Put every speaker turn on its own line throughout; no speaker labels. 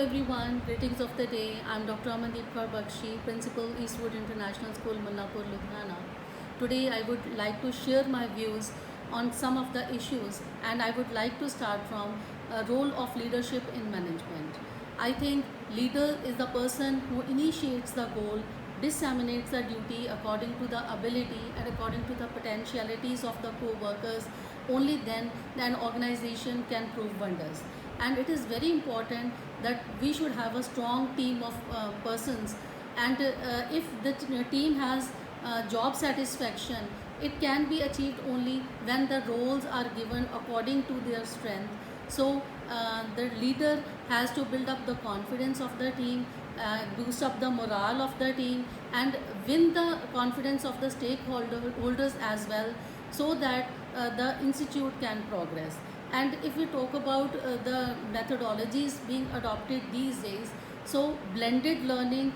everyone, greetings of the day. I'm Dr. Amandeep Kaur Bakshi, Principal Eastwood International School, Mullapur, Ludhiana. Today I would like to share my views on some of the issues, and I would like to start from a role of leadership in management. I think leader is the person who initiates the goal, disseminates the duty according to the ability and according to the potentialities of the co-workers. Only then an organization can prove wonders. And it is very important that we should have a strong team of persons, and if the team has job satisfaction, it can be achieved only when the roles are given according to their strength. So the leader has to build up the confidence of the team, boost up the morale of the team, and win the confidence of the stakeholders as well, so that the institute can progress. And if we talk about the methodologies being adopted these days, so blended learning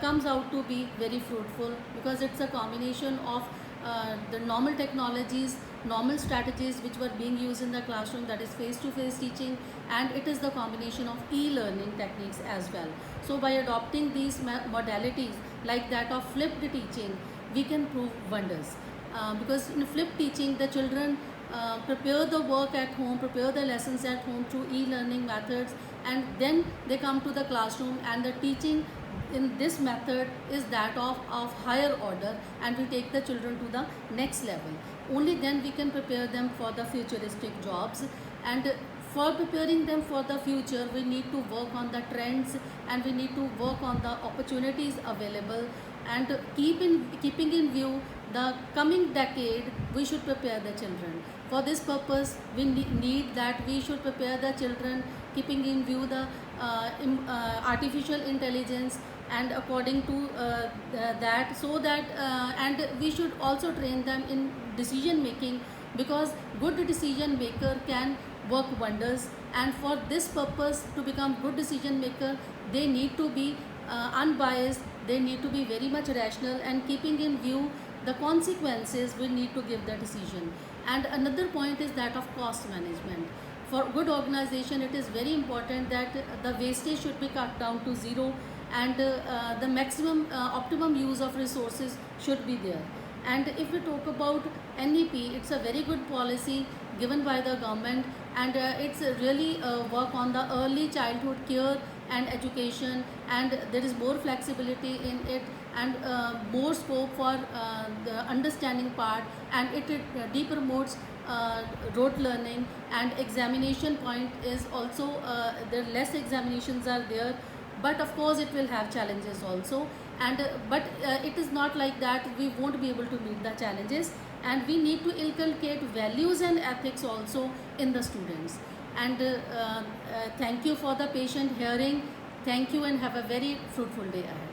comes out to be very fruitful, because it's a combination of the normal technologies, normal strategies which were being used in the classroom, that is face-to-face teaching, and it is the combination of e-learning techniques as well. So by adopting these modalities like that of flipped teaching, we can prove wonders. Because in flipped teaching, the children prepare the work at home, prepare the lessons at home through e-learning methods, and then they come to the classroom, and the teaching in this method is that of higher order, and we take the children to the next level. Only then we can prepare them for the futuristic jobs, and for preparing them for the future, we need to work on the trends, and we need to work on the opportunities available, and keeping in view the coming decade, we should prepare the children. For this purpose, we need that we should prepare the children keeping in view the artificial intelligence, and according to that, so that and we should also train them in decision making, because good decision maker can work wonders. And for this purpose, to become good decision maker, they need to be unbiased, they need to be very much rational, and keeping in view the consequences, we need to give the decision. And another point is that of cost management. For good organization, it is very important that the wastage should be cut down to zero, and the maximum optimum use of resources should be there. And if we talk about NEP, it's a very good policy given by the government, and it's really work on the early childhood care and education, and there is more flexibility in it, and more scope for the understanding part, and it deeper promotes rote learning. And examination point is also the less examinations are there, but of course it will have challenges also, and but it is not like that we won't be able to meet the challenges, and we need to inculcate values and ethics also in the students. And thank you for the patient hearing. Thank you, and have a very fruitful day ahead.